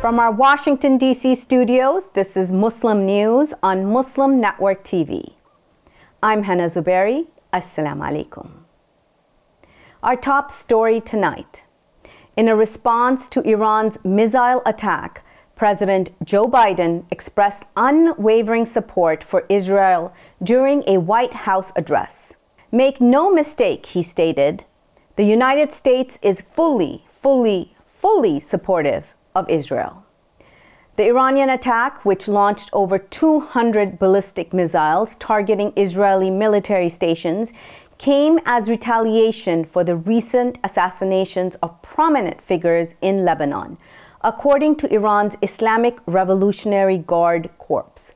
From our Washington, D.C. studios, this is Muslim News on Muslim Network TV. I'm Hena Zuberi. Assalamu alaikum. Our top story tonight. In a response to Iran's missile attack, President Joe Biden expressed unwavering support for Israel during a White House address. Make no mistake, he stated, the United States is fully supportive of Israel. The Iranian attack, which launched over 200 ballistic missiles targeting Israeli military stations, came as retaliation for the recent assassinations of prominent figures in Lebanon, according to Iran's Islamic Revolutionary Guard Corps.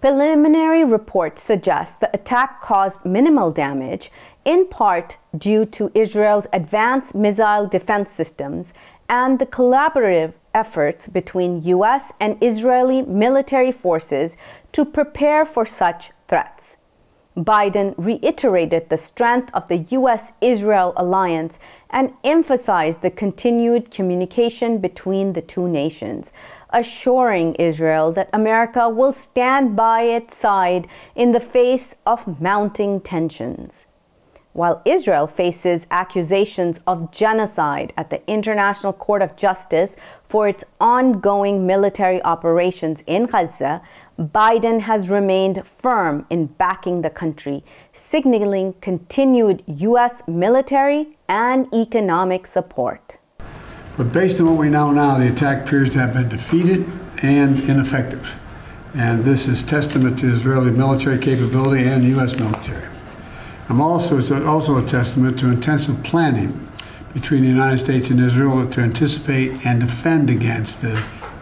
Preliminary reports suggest the attack caused minimal damage, in part due to Israel's advanced missile defense systems and the collaborative efforts between U.S. and Israeli military forces to prepare for such threats. Biden reiterated the strength of the U.S.-Israel alliance and emphasized the continued communication between the two nations, assuring Israel that America will stand by its side in the face of mounting tensions. While Israel faces accusations of genocide at the International Court of Justice for its ongoing military operations in Gaza, Biden has remained firm in backing the country, signaling continued U.S. military and economic support. But based on what we know now, the attack appears to have been defeated and ineffective. And this is testament to Israeli military capability and U.S. military. It's also a testament to intensive planning between the United States and Israel to anticipate and defend against the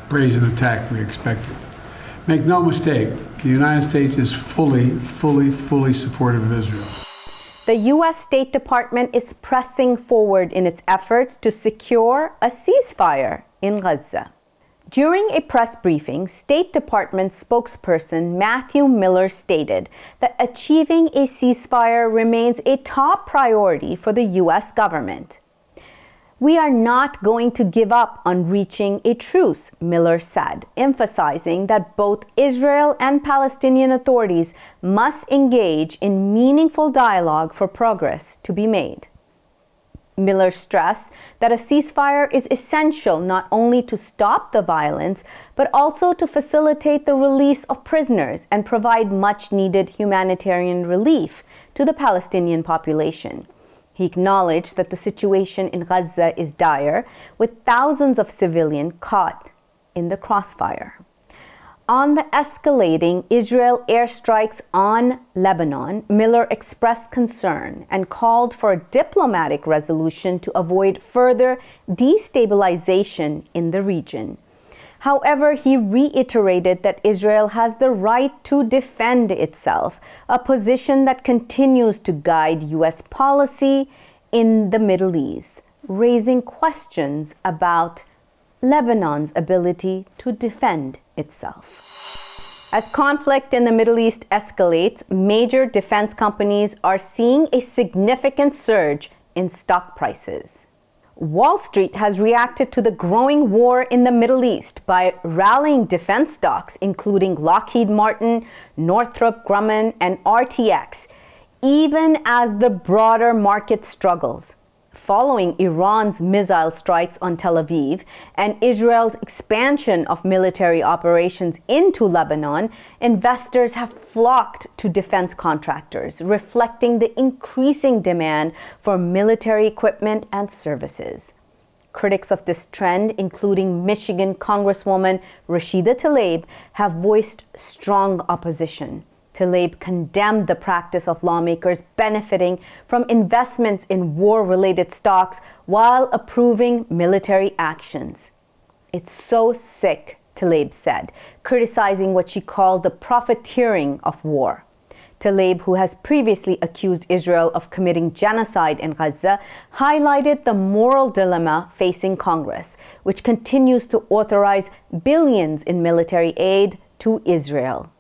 brazen attack we expected. Make no mistake, the United States is fully supportive of Israel. The U.S. State Department is pressing forward in its efforts to secure a ceasefire in Gaza. During a press briefing, State Department spokesperson Matthew Miller stated that achieving a ceasefire remains a top priority for the U.S. government. We are not going to give up on reaching a truce, Miller said, emphasizing that both Israel and Palestinian authorities must engage in meaningful dialogue for progress to be made. Miller stressed that a ceasefire is essential not only to stop the violence, but also to facilitate the release of prisoners and provide much-needed humanitarian relief to the Palestinian population. He acknowledged that the situation in Gaza is dire, with thousands of civilians caught in the crossfire. On the escalating Israel airstrikes on Lebanon, Miller expressed concern and called for a diplomatic resolution to avoid further destabilization in the region. However, he reiterated that Israel has the right to defend itself, a position that continues to guide U.S. policy in the Middle East, raising questions about Lebanon's ability to defend itself. As conflict in the Middle East escalates, major defense companies are seeing a significant surge in stock prices. Wall Street has reacted to the growing war in the Middle East by rallying defense stocks, including Lockheed Martin, Northrop Grumman, and RTX, even as the broader market struggles. Following Iran's missile strikes on Tel Aviv and Israel's expansion of military operations into Lebanon, investors have flocked to defense contractors, reflecting the increasing demand for military equipment and services. Critics of this trend, including Michigan Congresswoman Rashida Tlaib, have voiced strong opposition. Tlaib condemned the practice of lawmakers benefiting from investments in war-related stocks while approving military actions. It's so sick, Tlaib said, criticizing what she called the profiteering of war. Tlaib, who has previously accused Israel of committing genocide in Gaza, highlighted the moral dilemma facing Congress, which continues to authorize billions in military aid to Israel.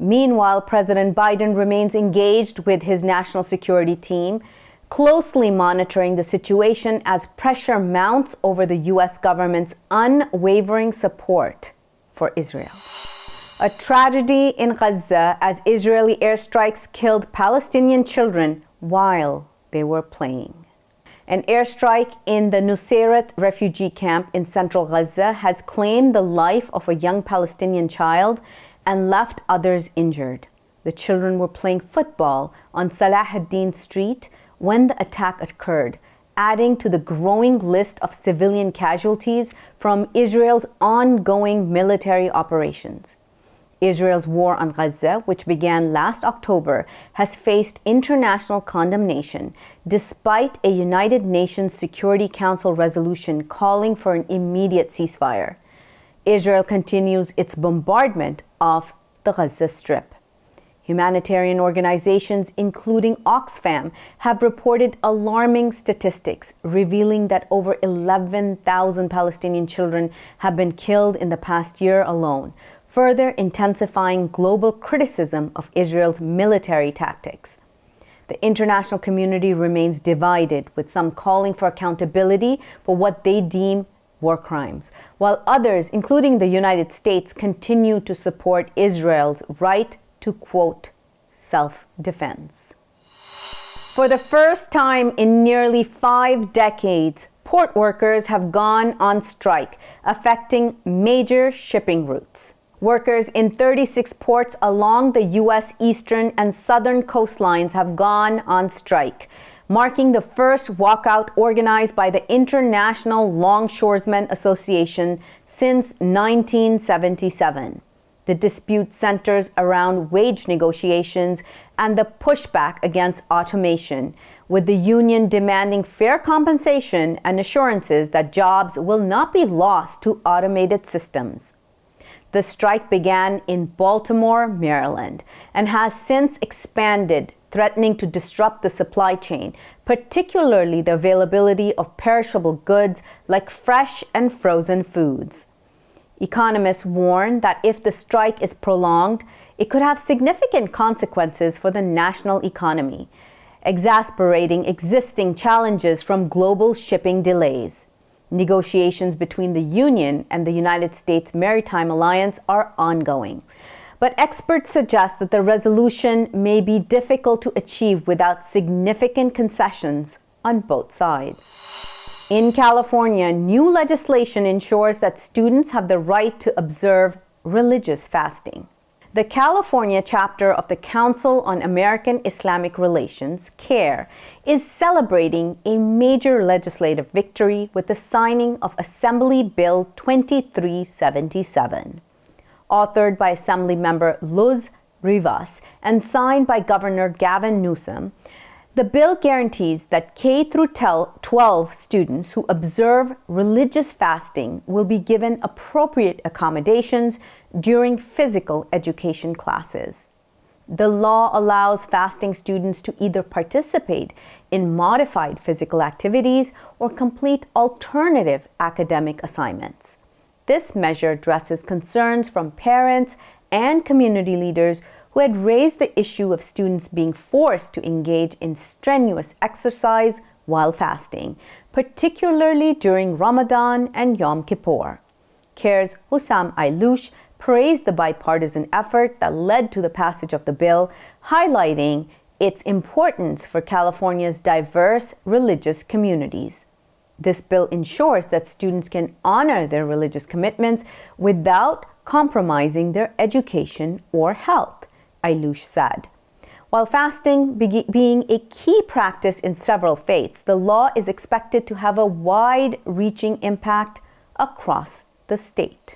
Meanwhile, President Biden remains engaged with his national security team, closely monitoring the situation as pressure mounts over the U.S. government's unwavering support for Israel. A tragedy in Gaza as Israeli airstrikes killed Palestinian children while they were playing. An airstrike in the Nusayrat refugee camp in central Gaza has claimed the life of a young Palestinian child and left others injured. The children were playing football on Salah ad-Din Street when the attack occurred, adding to the growing list of civilian casualties from Israel's ongoing military operations. Israel's war on Gaza, which began last October, has faced international condemnation despite a United Nations Security Council resolution calling for an immediate ceasefire. Israel continues its bombardment of the Gaza Strip. Humanitarian organizations, including Oxfam, have reported alarming statistics revealing that over 11,000 Palestinian children have been killed in the past year alone, further intensifying global criticism of Israel's military tactics. The international community remains divided, with some calling for accountability for what they deem war crimes, while others, including the United States, continue to support Israel's right to, quote, self-defense. For the first time in nearly 5 decades, port workers have gone on strike, affecting major shipping routes. Workers in 36 ports along the U.S. eastern and southern coastlines have gone on strike, marking the first walkout organized by the International Longshoremen Association since 1977. The dispute centers around wage negotiations and the pushback against automation, with the union demanding fair compensation and assurances that jobs will not be lost to automated systems. The strike began in Baltimore, Maryland, and has since expanded, threatening to disrupt the supply chain, particularly the availability of perishable goods like fresh and frozen foods. Economists warn that if the strike is prolonged, it could have significant consequences for the national economy, exacerbating existing challenges from global shipping delays. Negotiations between the union and the United States Maritime Alliance are ongoing, but experts suggest that the resolution may be difficult to achieve without significant concessions on both sides. In California, new legislation ensures that students have the right to observe religious fasting. The California chapter of the Council on American Islamic Relations, CAIR, is celebrating a major legislative victory with the signing of Assembly Bill 2377. Authored by Assemblymember Luz Rivas and signed by Governor Gavin Newsom, the bill guarantees that K-12 students who observe religious fasting will be given appropriate accommodations during physical education classes. The law allows fasting students to either participate in modified physical activities or complete alternative academic assignments. This measure addresses concerns from parents and community leaders who had raised the issue of students being forced to engage in strenuous exercise while fasting, particularly during Ramadan and Yom Kippur. CAIR's Hussam Ayloush praised the bipartisan effort that led to the passage of the bill, highlighting its importance for California's diverse religious communities. This bill ensures that students can honor their religious commitments without compromising their education or health, Ayloush said. While fasting being a key practice in several faiths, the law is expected to have a wide-reaching impact across the state.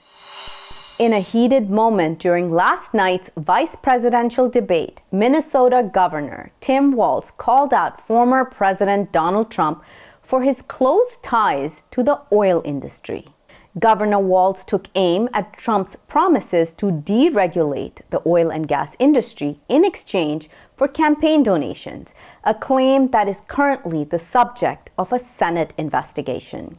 In a heated moment during last night's vice presidential debate, Minnesota Governor Tim Walz called out former President Donald Trump for his close ties to the oil industry. Governor Walz took aim at Trump's promises to deregulate the oil and gas industry in exchange for campaign donations, a claim that is currently the subject of a Senate investigation.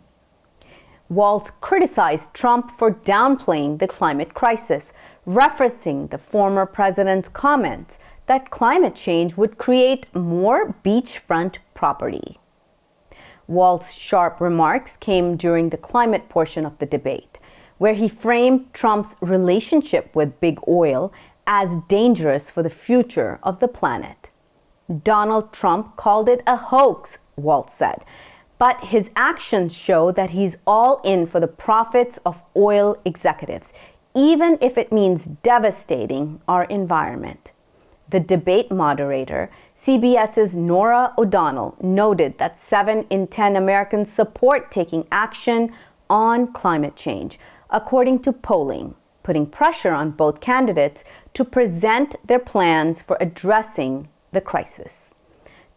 Walz criticized Trump for downplaying the climate crisis, referencing the former president's comments that climate change would create more beachfront property. Walz's sharp remarks came during the climate portion of the debate, where he framed Trump's relationship with big oil as dangerous for the future of the planet. Donald Trump called it a hoax, Walz said, but his actions show that he's all in for the profits of oil executives, even if it means devastating our environment. The debate moderator, CBS's Norah O'Donnell, noted that 7 in 10 Americans support taking action on climate change, according to polling, putting pressure on both candidates to present their plans for addressing the crisis.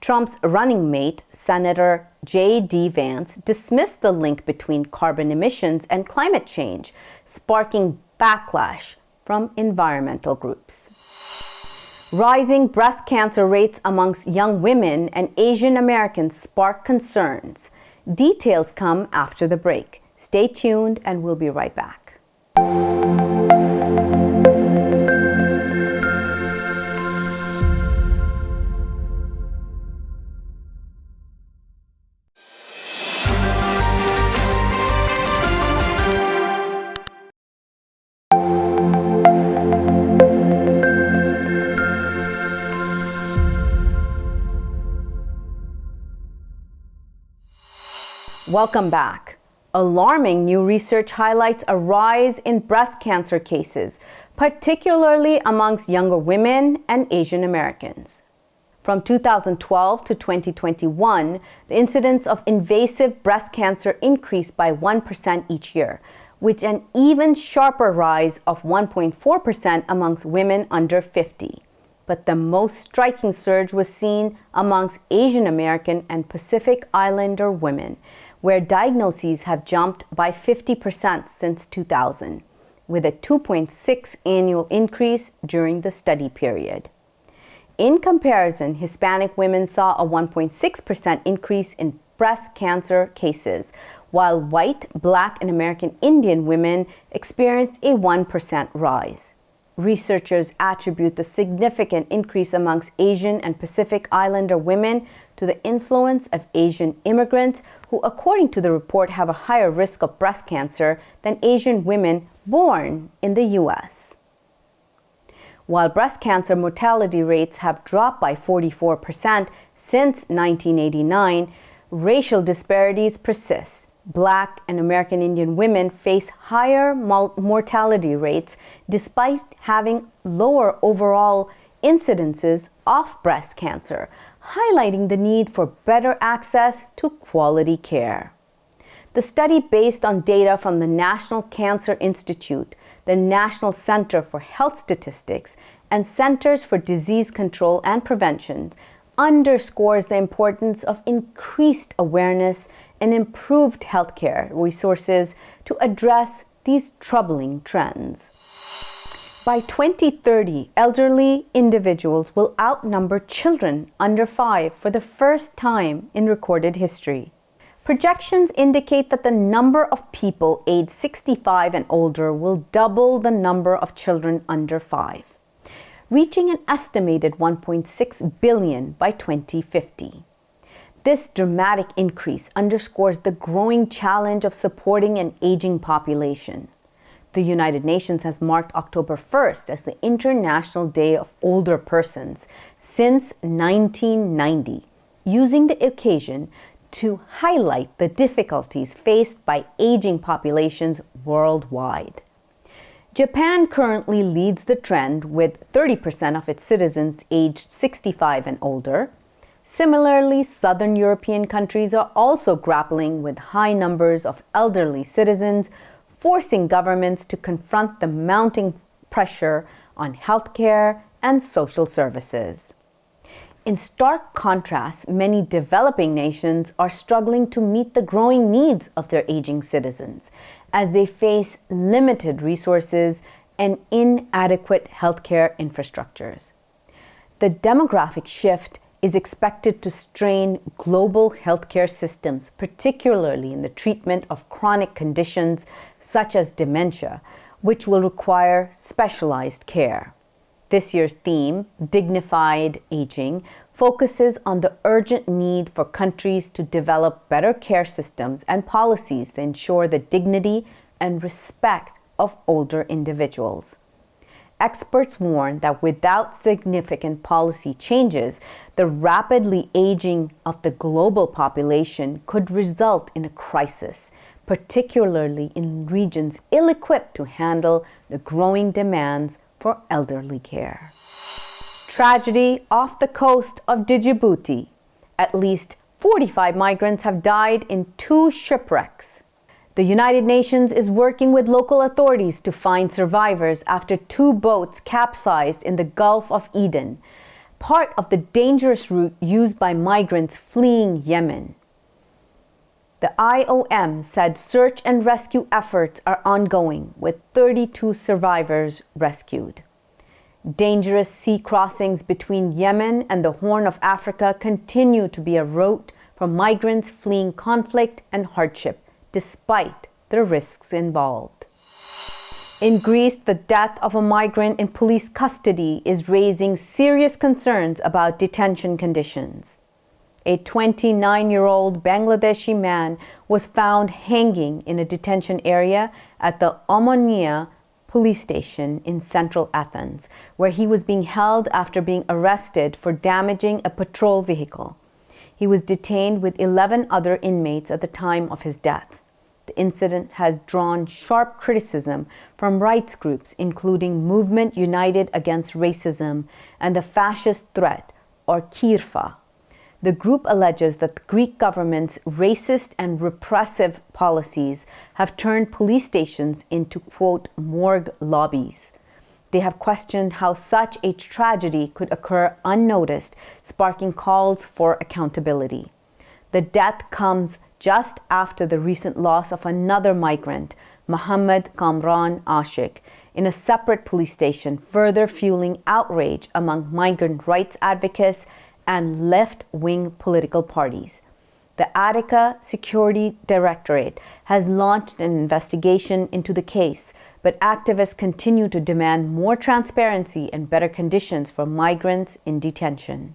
Trump's running mate, Senator J.D. Vance, dismissed the link between carbon emissions and climate change, sparking backlash from environmental groups. Rising breast cancer rates amongst young women and Asian Americans spark concerns. Details come after the break. Stay tuned and we'll be right back. Welcome back. Alarming new research highlights a rise in breast cancer cases, particularly amongst younger women and Asian Americans. From 2012 to 2021, the incidence of invasive breast cancer increased by 1% each year, with an even sharper rise of 1.4% amongst women under 50. But the most striking surge was seen amongst Asian American and Pacific Islander women, where diagnoses have jumped by 50% since 2000, with a 2.6 annual increase during the study period. In comparison, Hispanic women saw a 1.6% increase in breast cancer cases, while white, Black, and American Indian women experienced a 1% rise. Researchers attribute the significant increase amongst Asian and Pacific Islander women to the influence of Asian immigrants who, according to the report, have a higher risk of breast cancer than Asian women born in the U.S. While breast cancer mortality rates have dropped by 44% since 1989, racial disparities persist. Black and American Indian women face higher mortality rates despite having lower overall incidences of breast cancer, highlighting the need for better access to quality care. The study, based on data from the National Cancer Institute, the National Center for Health Statistics, and Centers for Disease Control and Prevention, underscores the importance of increased awareness and improved healthcare resources to address these troubling trends. By 2030, elderly individuals will outnumber children under 5 for the first time in recorded history. Projections indicate that the number of people aged 65 and older will double the number of children under 5, reaching an estimated 1.6 billion by 2050. This dramatic increase underscores the growing challenge of supporting an aging population. The United Nations has marked October 1st as the International Day of Older Persons since 1990, using the occasion to highlight the difficulties faced by aging populations worldwide. Japan currently leads the trend with 30% of its citizens aged 65 and older. Similarly, Southern European countries are also grappling with high numbers of elderly citizens, forcing governments to confront the mounting pressure on healthcare and social services. In stark contrast, many developing nations are struggling to meet the growing needs of their aging citizens as they face limited resources and inadequate healthcare infrastructures. The demographic shift is expected to strain global healthcare systems, particularly in the treatment of chronic conditions such as dementia, which will require specialized care. This year's theme, Dignified Aging, focuses on the urgent need for countries to develop better care systems and policies to ensure the dignity and respect of older individuals. Experts warn that without significant policy changes, the rapidly aging of the global population could result in a crisis, particularly in regions ill-equipped to handle the growing demands for elderly care. Tragedy off the coast of Djibouti. At least 45 migrants have died in 2 shipwrecks. The United Nations is working with local authorities to find survivors after 2 boats capsized in the Gulf of Aden, part of the dangerous route used by migrants fleeing Yemen. The IOM said search and rescue efforts are ongoing, with 32 survivors rescued. Dangerous sea crossings between Yemen and the Horn of Africa continue to be a route for migrants fleeing conflict and hardship, despite the risks involved. In Greece, the death of a migrant in police custody is raising serious concerns about detention conditions. A 29-year-old Bangladeshi man was found hanging in a detention area at the Omonia police station in central Athens, where he was being held after being arrested for damaging a patrol vehicle. He was detained with 11 other inmates at the time of his death. The incident has drawn sharp criticism from rights groups, including Movement United Against Racism and the Fascist Threat, or CAIR. The group alleges that the Greek government's racist and repressive policies have turned police stations into, quote, morgue lobbies. They have questioned how such a tragedy could occur unnoticed, sparking calls for accountability. The death comes just after the recent loss of another migrant, Mohammed Kamran Ashik, in a separate police station, further fueling outrage among migrant rights advocates and left-wing political parties. The Attica Security Directorate has launched an investigation into the case, but activists continue to demand more transparency and better conditions for migrants in detention.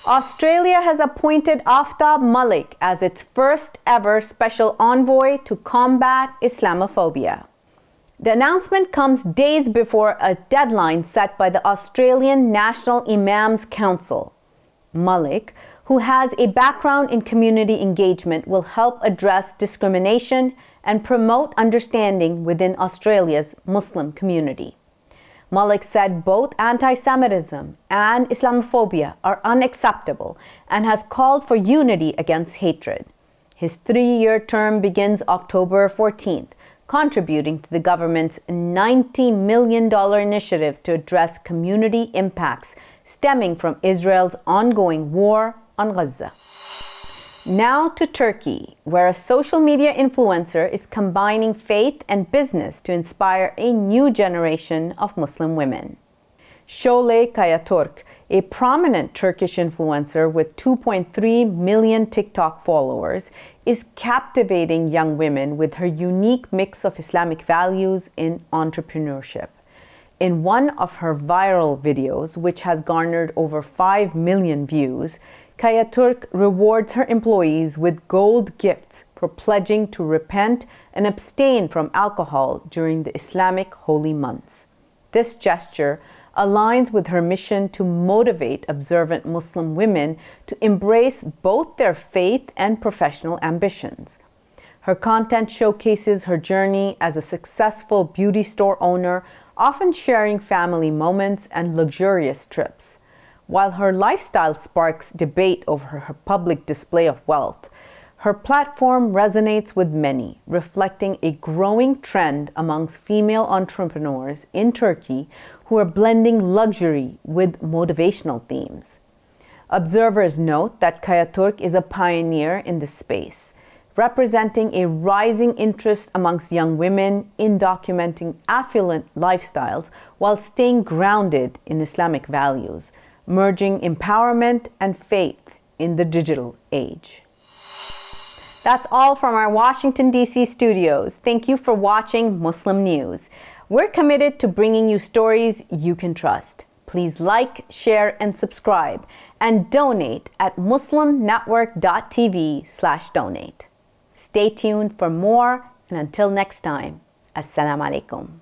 Australia has appointed Aftab Malik as its first ever special envoy to combat Islamophobia. The announcement comes days before a deadline set by the Australian National Imams Council. Malik, who has a background in community engagement, will help address discrimination and promote understanding within Australia's Muslim community. Malik said both anti-Semitism and Islamophobia are unacceptable and has called for unity against hatred. His 3-year term begins October 14th, contributing to the government's $90 million initiatives to address community impacts stemming from Israel's ongoing war on Gaza. Now to Turkey, where a social media influencer is combining faith and business to inspire a new generation of Muslim women. Şule Kayaturk, a prominent Turkish influencer with 2.3 million TikTok followers, is captivating young women with her unique mix of Islamic values in entrepreneurship. In one of her viral videos, which has garnered over 5 million views, Kayaturk rewards her employees with gold gifts for pledging to repent and abstain from alcohol during the Islamic holy months. This gesture aligns with her mission to motivate observant Muslim women to embrace both their faith and professional ambitions. Her content showcases her journey as a successful beauty store owner, often sharing family moments and luxurious trips. While her lifestyle sparks debate over her public display of wealth, her platform resonates with many, reflecting a growing trend amongst female entrepreneurs in Turkey who are blending luxury with motivational themes. Observers note that Kayaturk is a pioneer in this space, representing a rising interest amongst young women in documenting affluent lifestyles while staying grounded in Islamic values, merging empowerment and faith in the digital age. That's all from our Washington, D.C. studios. Thank you for watching Muslim News. We're committed to bringing you stories you can trust. Please like, share, and subscribe, and donate at muslimnetwork.tv/donate. Stay tuned for more, and until next time, Assalamu alaikum.